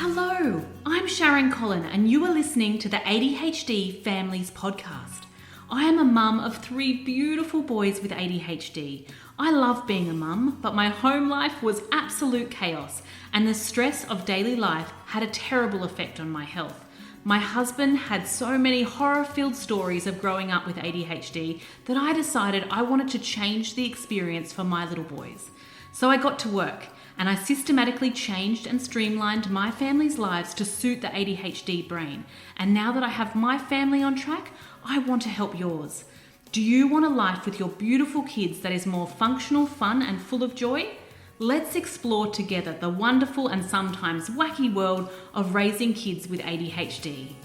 Hello, I'm Sharon Collon, and you are listening to the ADHD Families Podcast. I am a mum of 3 beautiful boys with ADHD. I love being a mum, but my home life was absolute chaos, and the stress of daily life had a terrible effect on my health. My husband had so many horror-filled stories of growing up with ADHD that I decided I wanted to change the experience for my little boys. So I got to work, and I systematically changed and streamlined my family's lives to suit the ADHD brain. And now that I have my family on track, I want to help yours. Do you want a life with your beautiful kids that is more functional, fun, and full of joy? Let's explore together the wonderful and sometimes wacky world of raising kids with ADHD.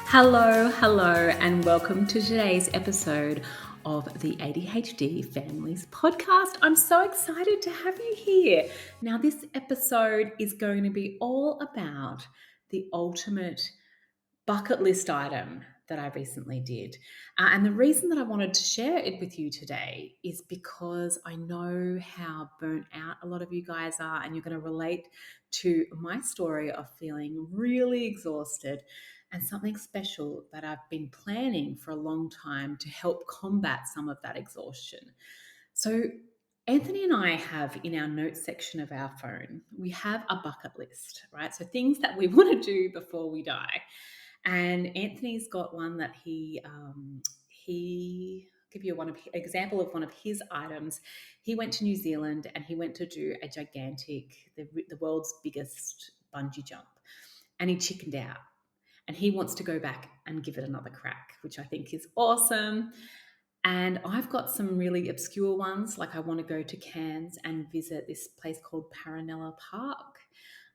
Hello, and welcome to today's episode of the ADHD Families Podcast. I'm so excited to have you here. Now, this episode is going to be all about the ultimate bucket list item that I recently did. And the reason that I wanted to share it with you today is because I know how burnt out a lot of you guys are, and you're going to relate to my story of feeling really exhausted, and something special that I've been planning for a long time to help combat some of that exhaustion. So Anthony and I have in our notes section of our phone, we have a bucket list, right? So things that we want to do before we die. And Anthony's got one that he give you example of one of his items. He went to New Zealand and he went to do a gigantic, the world's biggest bungee jump, and he chickened out. And he wants to go back and give it another crack, which I think is awesome. And I've got some really obscure ones, like I want to go to Cairns and visit this place called Paranella Park.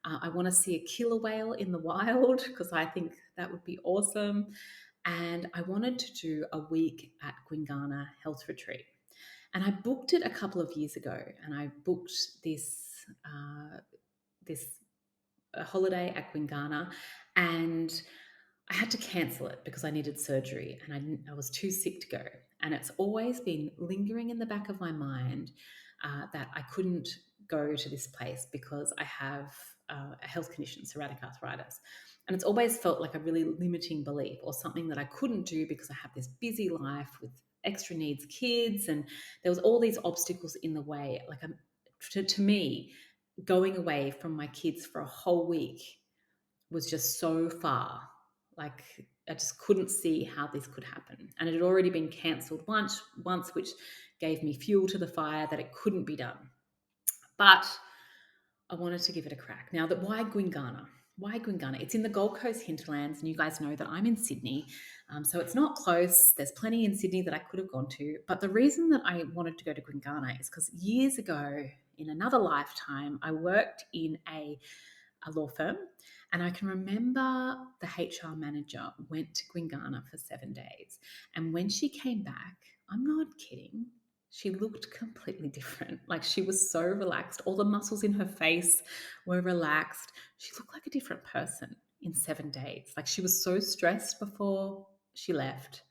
I want to see a killer whale in the wild because I think that would be awesome. And I wanted to do a week at Gwinganna Health Retreat. And I booked it a couple of years ago, and I booked this holiday at Gwinganna, and I had to cancel it because I needed surgery, and I was too sick to go. And it's always been lingering in the back of my mind that I couldn't go to this place because I have a health condition, psoriatic arthritis. And it's always felt like a really limiting belief, or something that I couldn't do because I have this busy life with extra needs kids, and there was all these obstacles in the way. Like to me, going away from my kids for a whole week was just so far. Like I just couldn't see how this could happen. And it had already been cancelled once, which gave me fuel to the fire that it couldn't be done. But I wanted to give it a crack. Now, why Gwinganna? Why Gwinganna? It's in the Gold Coast hinterlands, and you guys know that I'm in Sydney, so it's not close. There's plenty in Sydney that I could have gone to. But the reason that I wanted to go to Gwinganna is because years ago, in another lifetime, I worked in a law firm, and I can remember the HR manager went to Gwinganna for 7 days, and when she came back, I'm not kidding, she looked completely different. Like, she was so relaxed. All the muscles in her face were relaxed. She looked like a different person in 7 days. Like, she was so stressed before she left,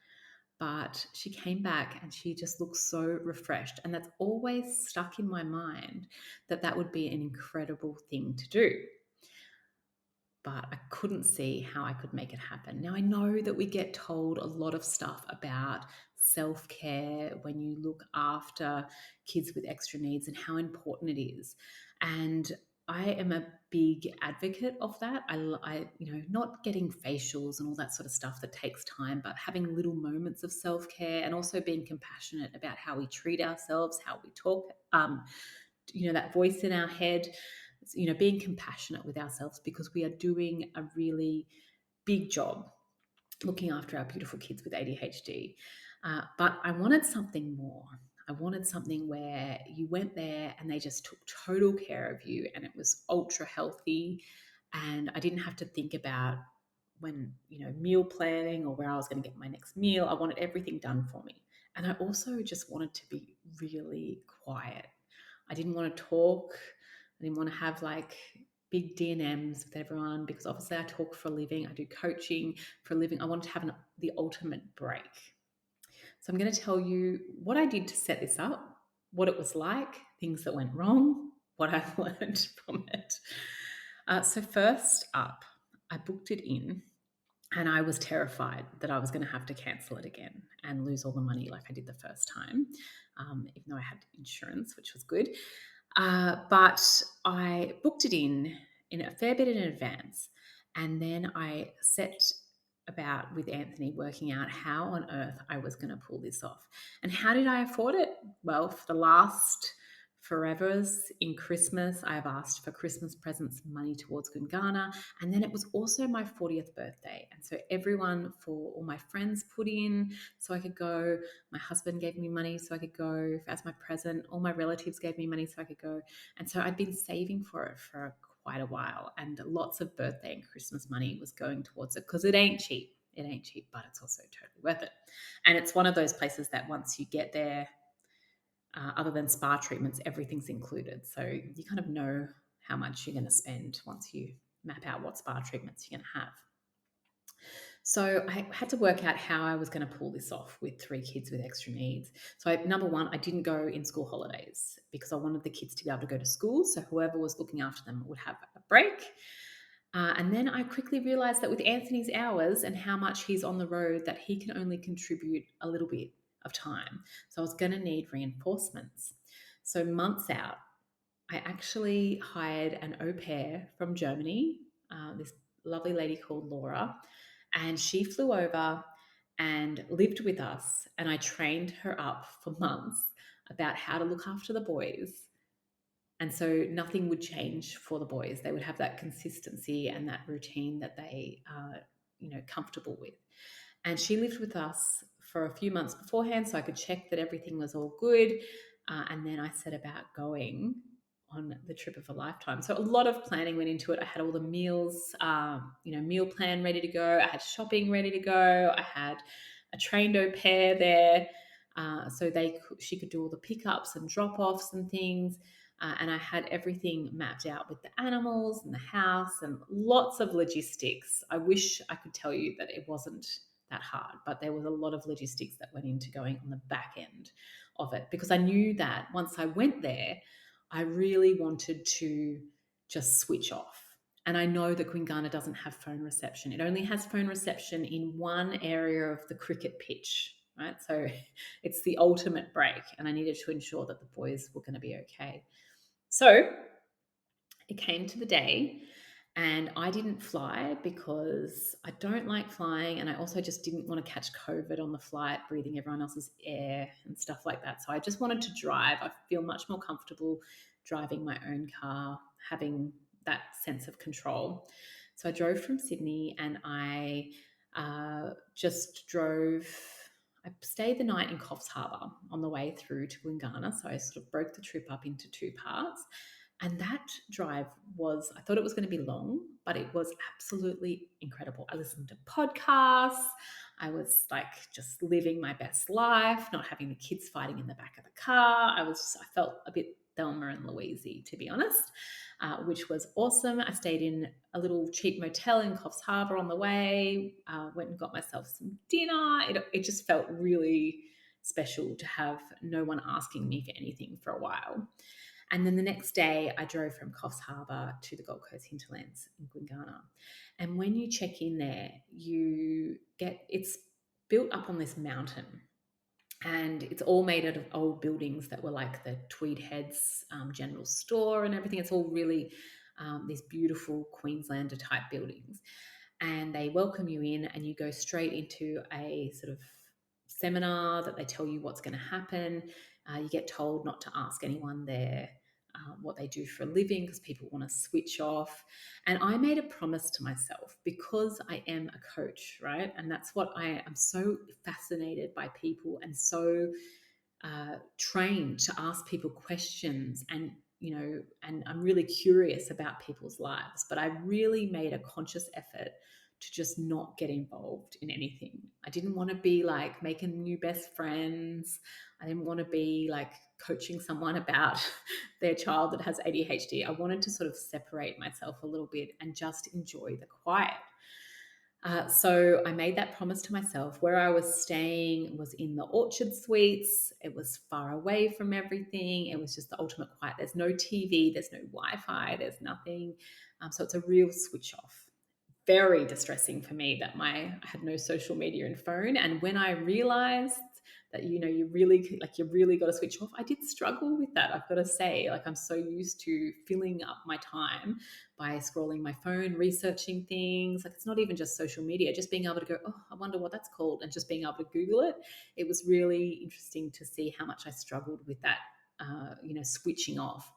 but she came back and she just looked so refreshed. And that's always stuck in my mind, that would be an incredible thing to do. But I couldn't see how I could make it happen. Now, I know that we get told a lot of stuff about self-care when you look after kids with extra needs and how important it is. And I am a big advocate of that. I not getting facials and all that sort of stuff that takes time, but having little moments of self-care, and also being compassionate about how we treat ourselves, how we talk, that voice in our head, being compassionate with ourselves, because we are doing a really big job looking after our beautiful kids with ADHD. But I wanted something more. I wanted something where you went there and they just took total care of you, and it was ultra healthy, and I didn't have to think about meal planning or where I was going to get my next meal. I wanted everything done for me. And I also just wanted to be really quiet. I didn't want to talk. I didn't want to have like big D&Ms with everyone, because obviously I talk for a living. I do coaching for a living. I wanted to have the ultimate break. So I'm going to tell you what I did to set this up, what it was like, things that went wrong, what I've learned from it. So first up, I booked it in and I was terrified that I was going to have to cancel it again and lose all the money like I did the first time, even though I had insurance, which was good. But I booked it in a fair bit in advance. And then I set about with Anthony working out how on earth I was going to pull this off. And how did I afford it? Well, for the last forevers in Christmas, I've asked for Christmas presents, money towards Gwinganna. And then it was also my 40th birthday. And so everyone, for all my friends, put in so I could go. My husband gave me money so I could go as my present. All my relatives gave me money so I could go. And so I'd been saving for it for quite a while. And lots of birthday and Christmas money was going towards it because it ain't cheap. It ain't cheap, but it's also totally worth it. And it's one of those places that once you get there, other than spa treatments, everything's included. So you kind of know how much you're going to spend once you map out what spa treatments you're going to have. So I had to work out how I was going to pull this off with 3 kids with extra needs. So number one, I didn't go in school holidays because I wanted the kids to be able to go to school. So whoever was looking after them would have a break. And then I quickly realized that with Anthony's hours and how much he's on the road, that he can only contribute a little bit of time. So I was going to need reinforcements. So months out, I actually hired an au pair from Germany, this lovely lady called Laura, and she flew over and lived with us. And I trained her up for months about how to look after the boys. And so nothing would change for the boys. They would have that consistency and that routine that they are, comfortable with. And she lived with us for a few months beforehand so I could check that everything was all good. And then I set about going on the trip of a lifetime. So a lot of planning went into it. I had all the meals, meal plan ready to go. I had shopping ready to go. I had a trained au pair there. So she could do all the pickups and drop-offs and things. And I had everything mapped out with the animals and the house and lots of logistics. I wish I could tell you that it wasn't that hard, but there was a lot of logistics that went into going on the back end of it because I knew that once I went there, I really wanted to just switch off. And I know that Gwinganna doesn't have phone reception. It only has phone reception in one area of the cricket pitch, right? So it's the ultimate break. And I needed to ensure that the boys were going to be okay. So it came to the day and I didn't fly because I don't like flying. And I also just didn't want to catch COVID on the flight, breathing everyone else's air and stuff like that. So I just wanted to drive. I feel much more comfortable driving my own car, having that sense of control. So I drove from Sydney and I just drove. I stayed the night in Coffs Harbour on the way through to Gwinganna. So I sort of broke the trip up into 2 parts. And that drive I thought it was going to be long, but it was absolutely incredible. I listened to podcasts. I was like just living my best life, not having the kids fighting in the back of the car. I felt a bit Thelma and Louise, to be honest, which was awesome. I stayed in a little cheap motel in Coffs Harbour on the way, went and got myself some dinner. It just felt really special to have no one asking me for anything for a while. And then the next day, I drove from Coffs Harbour to the Gold Coast hinterlands in Gwinganna. And when you check in there, it's built up on this mountain. And it's all made out of old buildings that were like the Tweed Heads general store and everything. It's all really these beautiful Queenslander type buildings. And they welcome you in and you go straight into a sort of seminar that they tell you what's going to happen. You get told not to ask anyone there what they do for a living because people want to switch off. And I made a promise to myself because I am a coach, right? And that's what I am so fascinated by people and so trained to ask people questions and and I'm really curious about people's lives, but I really made a conscious effort to just not get involved in anything. I didn't want to be like making new best friends. I didn't want to be like coaching someone about their child that has ADHD. I wanted to sort of separate myself a little bit and just enjoy the quiet. So I made that promise to myself. Where I was staying was in the Orchard Suites. It was far away from everything. It was just the ultimate quiet. There's no TV, there's no Wi-Fi, there's nothing. So it's a real switch off. Very distressing for me that I had no social media and phone. And when I realized that you really got to switch off, I did struggle with that. I've got to say, like, I'm so used to filling up my time by scrolling my phone, researching things. Like, it's not even just social media, just being able to go, oh, I wonder what that's called, and just being able to Google it. It was really interesting to see how much I struggled with that, switching off.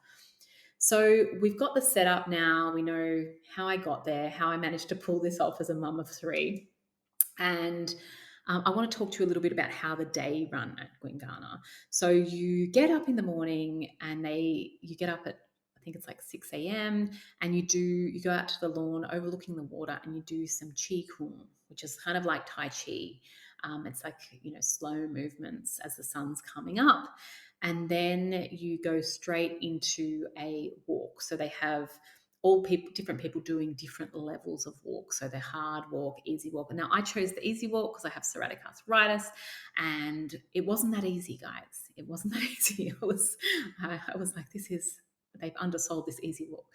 So we've got the setup now. We know how I got there, how I managed to pull this off as a mum of three. And I want to talk to you a little bit about how the day run at Gwinganna. So you get up in the morning, and you get up at, I think it's like 6 a.m., and you go out to the lawn overlooking the water, and you do some Qi Kung, which is kind of like Tai Chi. It's like, slow movements as the sun's coming up. And then you go straight into a walk. So they have different people doing different levels of walk. So the hard walk, easy walk. And now I chose the easy walk because I have psoriatic arthritis, and it wasn't that easy, guys. It wasn't that easy. I was like, they've undersold this easy walk.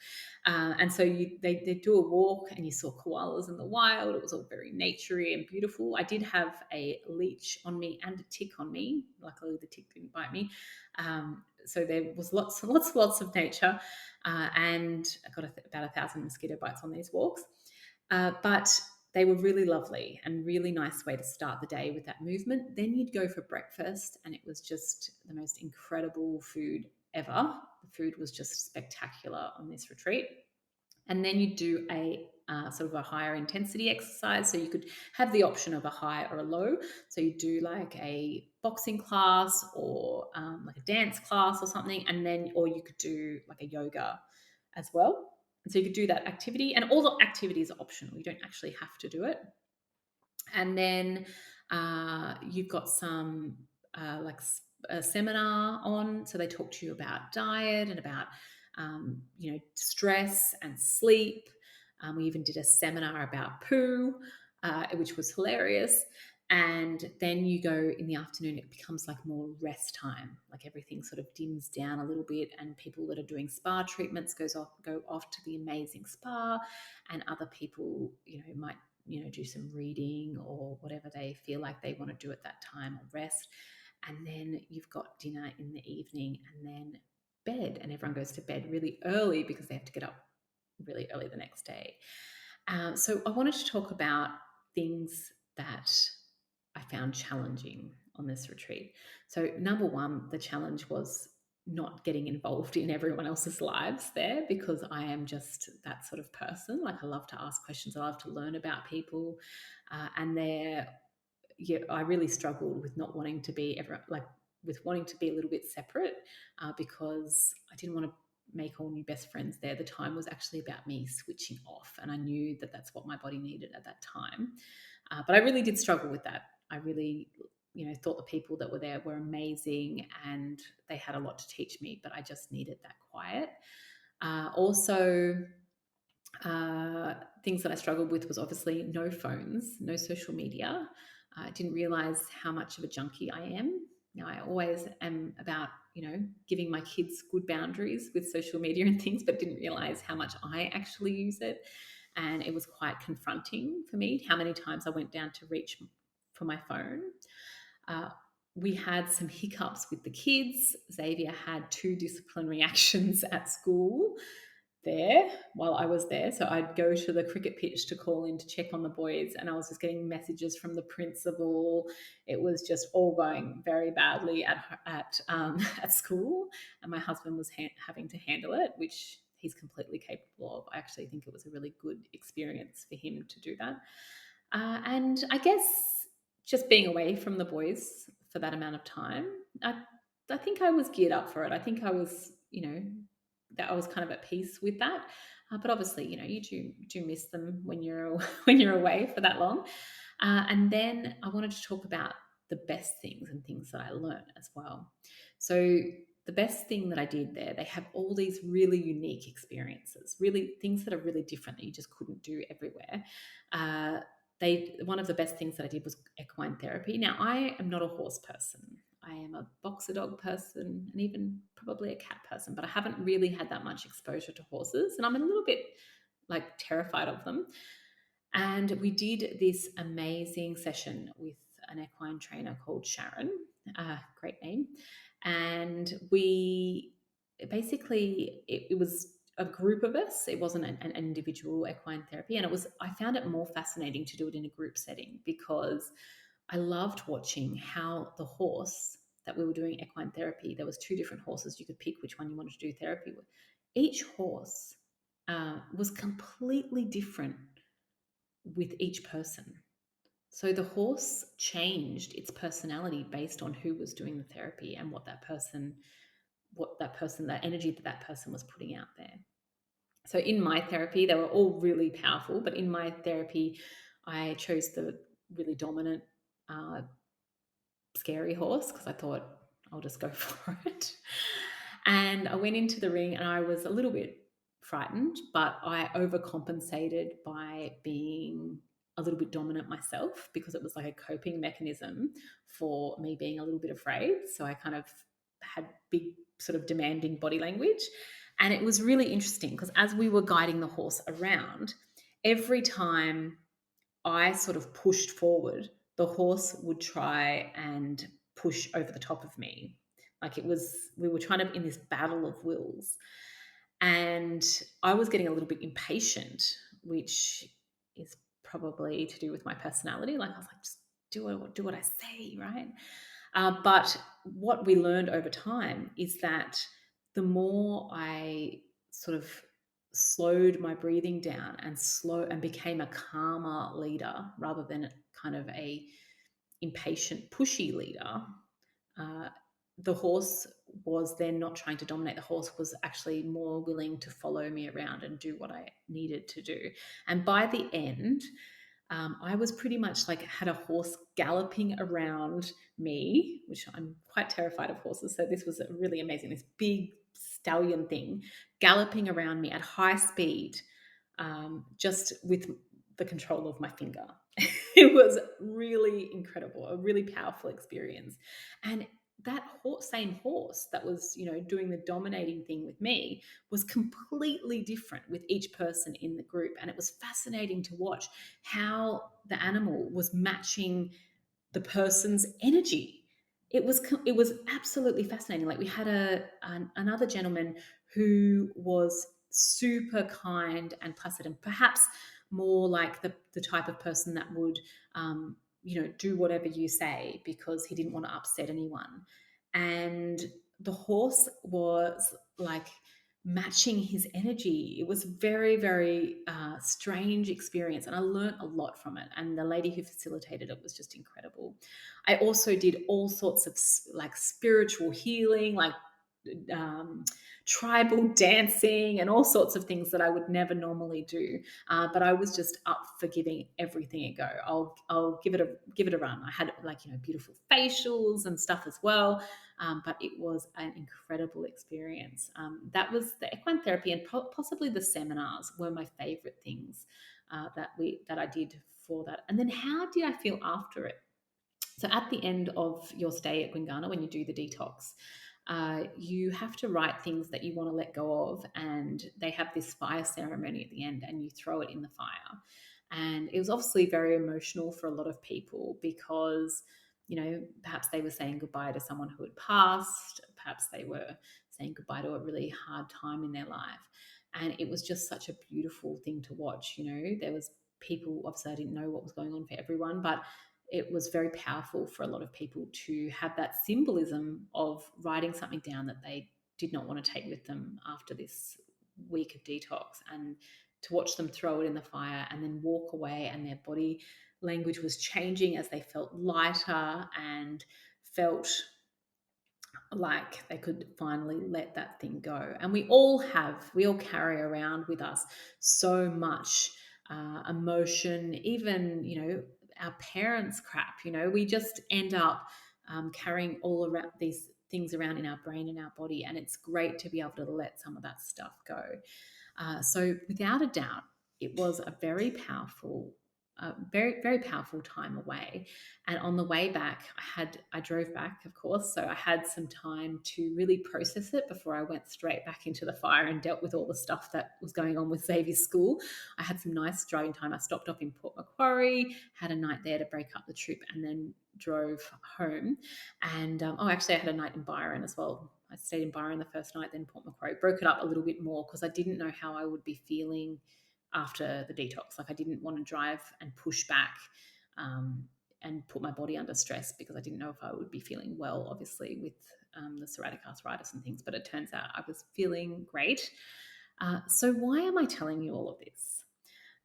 And so they do a walk, and you saw koalas in the wild. It was all very naturey and beautiful. I did have a leech on me and a tick on me. Luckily, the tick didn't bite me. So there was lots of nature, and I got about 1,000 mosquito bites on these walks. But they were really lovely and really nice way to start the day with that movement. Then you'd go for breakfast, and it was just the most incredible food ever. The food was just spectacular on this retreat. And then you do a sort of a higher intensity exercise. So you could have the option of a high or a low. So you do like a boxing class, or like a dance class or something, or you could do like a yoga as well. And so you could do that activity, and all the activities are optional. You don't actually have to do it. And then you've got some a seminar on, so they talk to you about diet and about stress and sleep. We even did a seminar about poo, which was hilarious. And then you go in the afternoon, it becomes like more rest time. Like everything sort of dims down a little bit, and people that are doing spa treatments go off to the amazing spa, and other people, might do some reading or whatever they feel like they want to do at that time, or rest. And then you've got dinner in the evening, and then bed, and everyone goes to bed really early because they have to get up really early the next day. So I wanted to talk about things that I found challenging on this retreat. So number one, the challenge was not getting involved in everyone else's lives there, because I am just that sort of person. Like, I love to ask questions, I love to learn about people, and I really struggled with not wanting to be with wanting to be a little bit separate, because I didn't want to make all new best friends there. The time was actually about me switching off, and I knew that that's what my body needed at that time. But I really did struggle with that. I really, thought the people that were there were amazing, and they had a lot to teach me, but I just needed that quiet. Also, things that I struggled with was obviously no phones, no social media. I didn't realize how much of a junkie I am. Now, I always am about, giving my kids good boundaries with social media and things, but didn't realize how much I actually use it. And it was quite confronting for me how many times I went down to reach for my phone. Uh, we had some hiccups with the kids. Xavier had 2 disciplinary actions at school there while I was there. So I'd go to the cricket pitch to call in to check on the boys, and I was just getting messages from the principal. It was just all going very badly at school, and my husband was having to handle it, which he's completely capable of. I actually think it was a really good experience for him to do that. And I guess just being away from the boys for that amount of time, I think I was geared up for it. I think I was, that I was kind of at peace with that. But obviously, you do miss them when you're when you're away for that long. And then I wanted to talk about the best things and things that I learned as well. So the best thing that I did there, they have all these really unique experiences, really things that are really different that you just couldn't do everywhere. Uh, one of the best things that I did was equine therapy. Now, I am not a horse person. I am a boxer dog person and even probably a cat person, but I haven't really had that much exposure to horses, and I'm a little bit like terrified of them. And we did this amazing session with an equine trainer called Sharon, great name. And we basically, it was a group of us. It wasn't an individual equine therapy. And I found it more fascinating to do it in a group setting because I loved watching how the horse that we were doing equine therapy, there was two different horses. You could pick which one you wanted to do therapy with. Each horse was completely different with each person. So the horse changed its personality based on who was doing the therapy and that energy that person was putting out there. So in my therapy, they were all really powerful, but in my therapy, I chose the really dominant, uh, scary horse because I thought I'll just go for it. And I went into the ring and I was a little bit frightened, but I overcompensated by being a little bit dominant myself because it was like a coping mechanism for me being a little bit afraid. So I kind of had big, sort of demanding body language. And it was really interesting because as we were guiding the horse around, every time I sort of pushed forward, the horse would try and push over the top of me. Like we were trying to in this battle of wills. And I was getting a little bit impatient, which is probably to do with my personality. Like I was like, just do what I say, right? But what we learned over time is that the more I sort of slowed my breathing down and became a calmer leader rather than kind of a impatient, pushy leader, uh, the horse was then not trying to dominate. The horse was actually more willing to follow me around and do what I needed to do. And by the end, I was pretty much like had a horse galloping around me, which I'm quite terrified of horses. So this was really amazing. This big stallion thing galloping around me at high speed, just with the control of my finger. It was really incredible, a really powerful experience. And that same horse that was, doing the dominating thing with me was completely different with each person in the group. And it was fascinating to watch how the animal was matching the person's energy. It was absolutely fascinating. Like we had another gentleman who was super kind and placid, and perhaps more like the type of person that would do whatever you say because he didn't want to upset anyone. And the horse was like matching his energy. It was very, very strange experience, and I learned a lot from it. And the lady who facilitated it was just incredible. I also did all sorts of like spiritual healing, like um, tribal dancing, and all sorts of things that I would never normally do. But I was just up for giving everything a go. I'll give it a run. I had like beautiful facials and stuff as well. But it was an incredible experience. That was the equine therapy, and possibly the seminars were my favorite things that I did for that. And then how did I feel after it? So at the end of your stay at Gwinganna, when you do the detox, you have to write things that you want to let go of, and they have this fire ceremony at the end, and you throw it in the fire. And it was obviously very emotional for a lot of people because, perhaps they were saying goodbye to someone who had passed, perhaps they were saying goodbye to a really hard time in their life. And it was just such a beautiful thing to watch. There was people, obviously I didn't know what was going on for everyone, but it was very powerful for a lot of people to have that symbolism of writing something down that they did not want to take with them after this week of detox, and to watch them throw it in the fire and then walk away, and their body language was changing as they felt lighter and felt like they could finally let that thing go. And we all carry around with us so much emotion, even our parents crap. We just end up carrying all around these things around in our brain and our body, and it's great to be able to let some of that stuff go. So without a doubt, it was a very powerful a very, very powerful time away. And on the way back, I drove back, of course, so I had some time to really process it before I went straight back into the fire and dealt with all the stuff that was going on with Xavier's school. I had some nice driving time. I stopped off in Port Macquarie, had a night there to break up the trip, and then drove home. And actually, I had a night in Byron as well. I stayed in Byron the first night, then Port Macquarie. Broke it up a little bit more because I didn't know how I would be feeling after the detox. Like, I didn't want to drive and push back and put my body under stress because I didn't know if I would be feeling well, obviously, with the psoriatic arthritis and things. But it turns out I was feeling great. So why am I telling you all of this?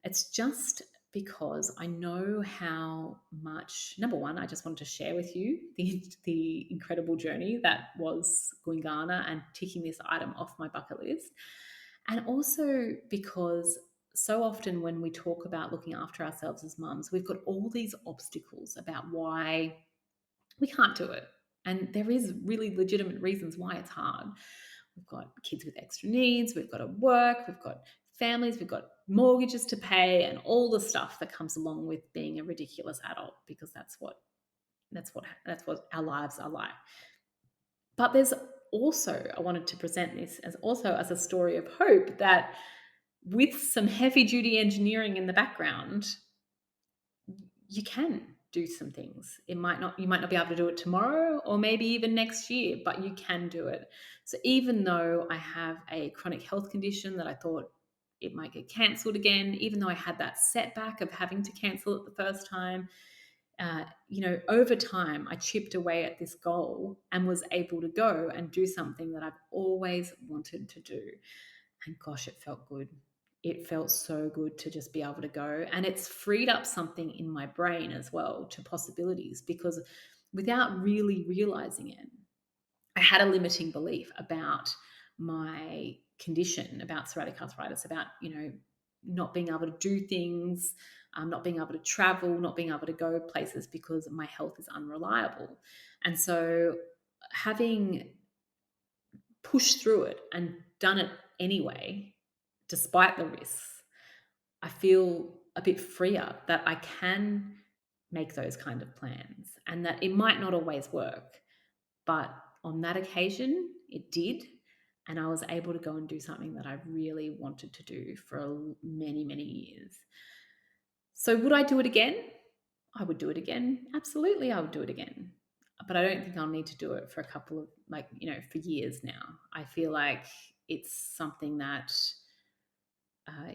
It's just because I know how much, number one, I just wanted to share with you the incredible journey that was Gwinganna and ticking this item off my bucket list. And also because so often when we talk about looking after ourselves as mums, we've got all these obstacles about why we can't do it. And there is really legitimate reasons why it's hard. We've got kids with extra needs, we've got to work, we've got families, we've got mortgages to pay, and all the stuff that comes along with being a ridiculous adult, because that's what our lives are like. But there's also, I wanted to present this as a story of hope that with some heavy duty engineering in the background, you can do some things. You might not be able to do it tomorrow or maybe even next year, but you can do it. So even though I have a chronic health condition that I thought it might get cancelled again, even though I had that setback of having to cancel it the first time, over time, I chipped away at this goal and was able to go and do something that I've always wanted to do. And gosh, it felt good. It felt so good to just be able to go. And it's freed up something in my brain as well to possibilities, because without really realizing it, I had a limiting belief about my condition, about psoriatic arthritis, about, not being able to do things, not being able to travel, not being able to go places because my health is unreliable. And so having pushed through it and done it anyway, despite the risks, I feel a bit freer that I can make those kind of plans, and that it might not always work, but on that occasion it did. And I was able to go and do something that I really wanted to do for many, many years. So would I do it again? I would do it again. Absolutely, I would do it again. But I don't think I'll need to do it for a couple of, for years now. I feel like it's something that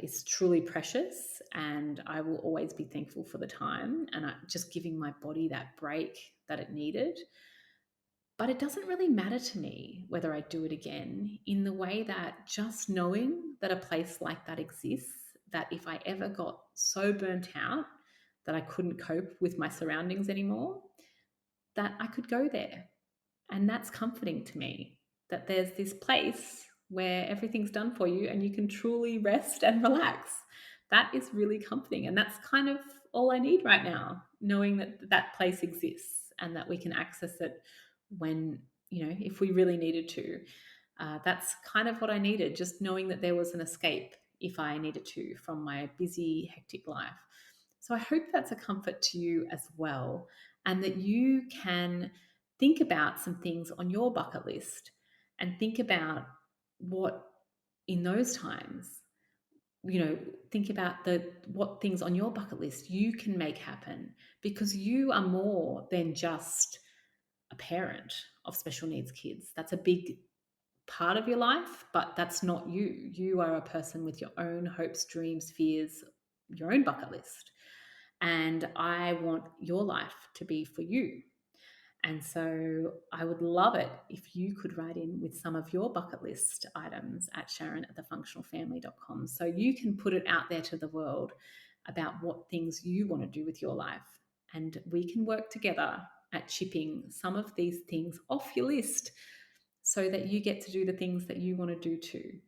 is truly precious, and I will always be thankful for the time and just giving my body that break that it needed. But it doesn't really matter to me whether I do it again, in the way that just knowing that a place like that exists, that if I ever got so burnt out that I couldn't cope with my surroundings anymore, that I could go there. And that's comforting to me, that there's this place where everything's done for you and you can truly rest and relax. That is really comforting. And that's kind of all I need right now, knowing that that place exists and that we can access it when, if we really needed to. That's kind of what I needed, just knowing that there was an escape if I needed to from my busy, hectic life. So I hope that's a comfort to you as well, and that you can think about some things on your bucket list and think about what in those times, think about what things on your bucket list you can make happen, because you are more than just a parent of special needs kids. That's a big part of your life, but that's not you. You are a person with your own hopes, dreams, fears, your own bucket list. And I want your life to be for you. And so I would love it if you could write in with some of your bucket list items at sharon@thefunctionalfamily.com, so you can put it out there to the world about what things you want to do with your life. And we can work together at chipping some of these things off your list so that you get to do the things that you want to do too.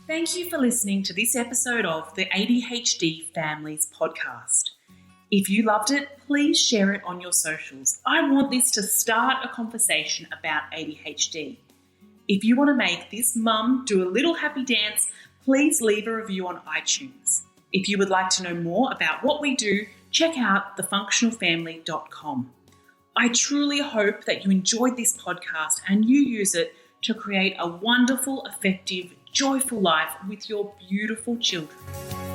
Thank you for listening to this episode of the ADHD Families Podcast. If you loved it, please share it on your socials. I want this to start a conversation about ADHD. If you want to make this mum do a little happy dance, please leave a review on iTunes. If you would like to know more about what we do, check out thefunctionalfamily.com. I truly hope that you enjoyed this podcast and you use it to create a wonderful, effective, joyful life with your beautiful children.